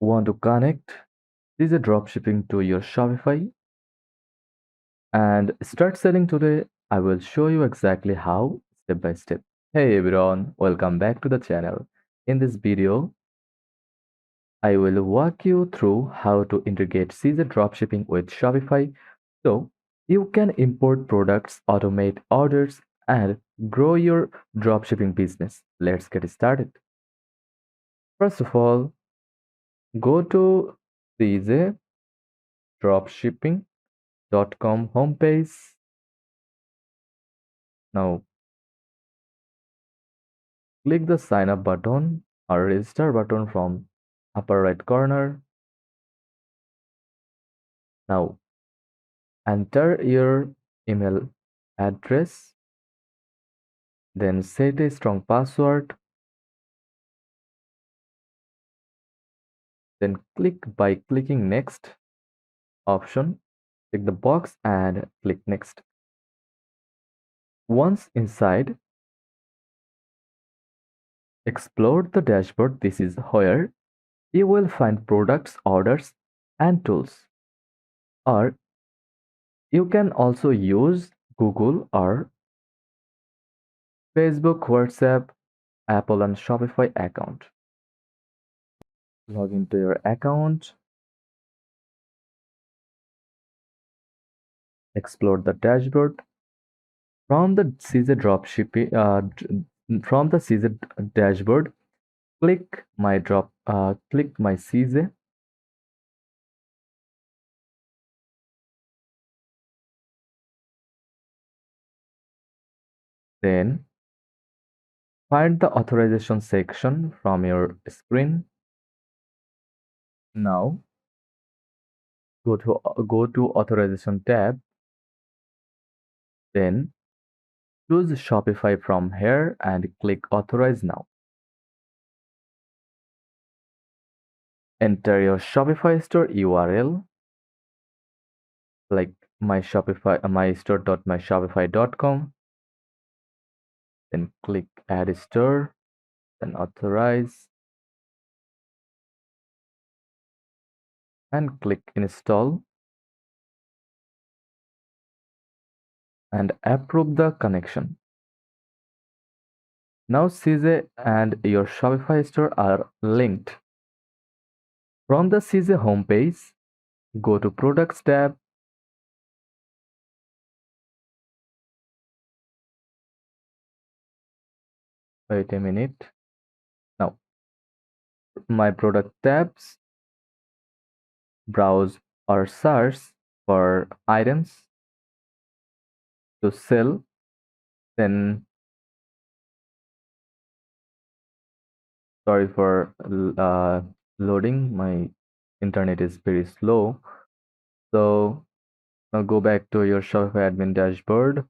Want to connect CJ Dropshipping to your Shopify and start selling today? I will show you exactly how, step by step. Hey everyone, welcome back to the channel. In this video, I will walk you through how to integrate CJ Dropshipping with Shopify so you can import products, automate orders, and grow your dropshipping business. Let's get started. First of all, go to cjdropshipping.com homepage. Now click the sign up button or register button from upper right corner. Now enter your email address, then set a strong password, then clicking next option, tick the box and click next. Once inside, explore the dashboard. This is where you will find products, orders, and tools. Or you can also use Google or Facebook, WhatsApp, Apple, and Shopify account. Log into your account, explore the dashboard. From the CZ dropshipping, from the CZ dashboard, click my CZ. Then find the authorization section from your screen. Now go to authorization tab. Then choose Shopify from here and click authorize now. Enter your Shopify store URL like my Shopify mystore.myshopify.com. Then click add store, then authorize and click install and approve the connection. Now CJ and your Shopify store are linked. From the CJ homepage, go to products tab. Wait a minute. Now my product tabs, browse or search for items to sell. Then sorry for loading, my internet is very slow. So now go back to your Shopify admin dashboard.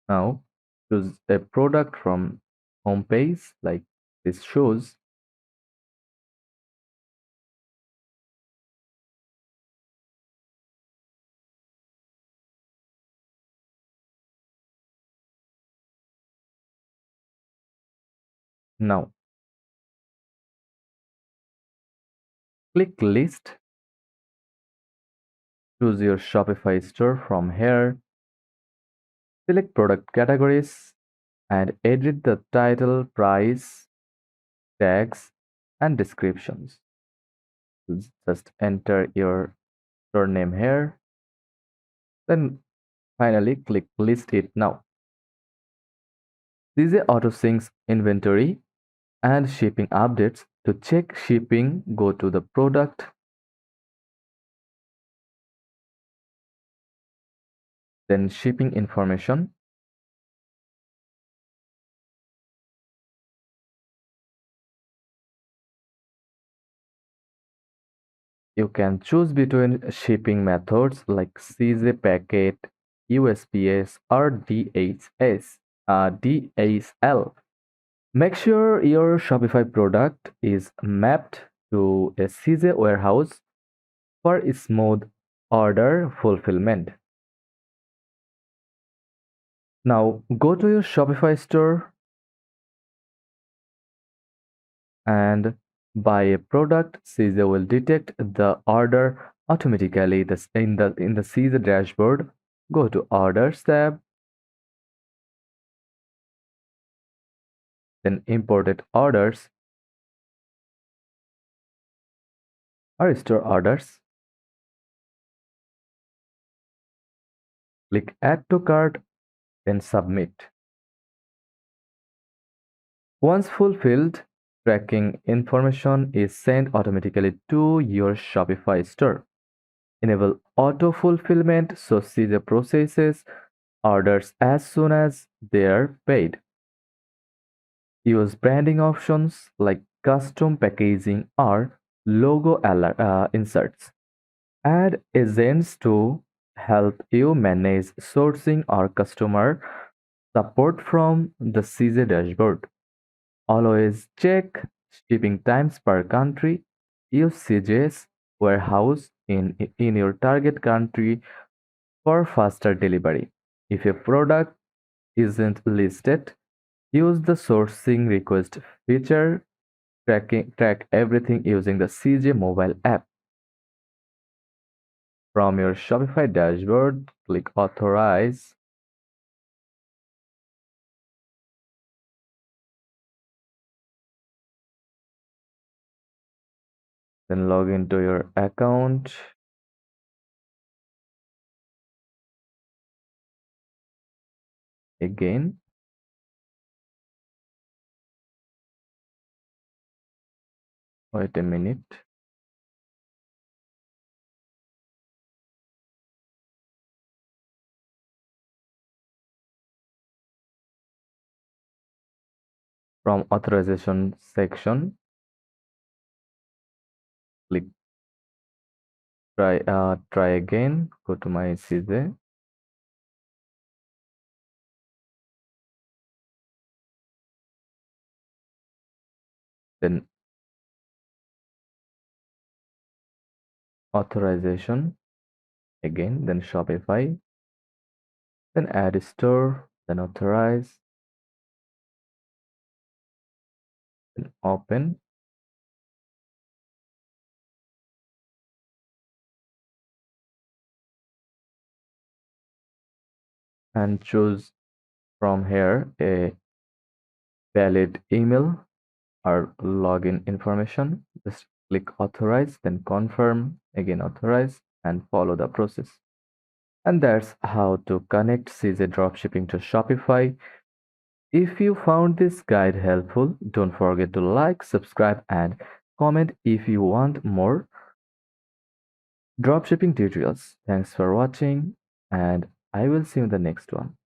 Now choose a product from homepage like this shows. Now click list, choose your Shopify store from here, select product categories and edit the title, price, tags and descriptions. Just enter your store name here, then finally click list it now. CJ auto syncs inventory and shipping updates. To check shipping, go to the product, then shipping information. You can choose between shipping methods like CJ packet, USPS, or DHL. Make sure your Shopify product is mapped to a CJ warehouse for smooth order fulfillment. Now go to your Shopify store and buy a product, CJ will detect the order automatically in the CJ dashboard. Go to Orders tab, then Imported Orders or Store Orders. Click Add to Cart, then Submit. Once fulfilled, tracking information is sent automatically to your Shopify store. Enable auto fulfillment so CJ processes orders as soon as they are paid. Use branding options like custom packaging or logo inserts. Add agents to help you manage sourcing or customer support from the CJ dashboard. Always check shipping times per country. Use CJ's warehouse in your target country for faster delivery. If a product isn't listed, use the sourcing request feature. Track everything using the CJ mobile app. From your Shopify dashboard, click Authorize. Then log into your account. Again, wait a minute. From authorization section, click try again. Go to my CJ. Then authorization again. Then Shopify. Then add store. Then authorize. Then open. And choose from here a valid email or login information. Just click authorize, then confirm, again authorize, and follow the process. And that's how to connect CJ Dropshipping to Shopify. If you found this guide helpful, don't forget to like, subscribe, and comment if you want more dropshipping tutorials. Thanks for watching, and I will see you in the next one.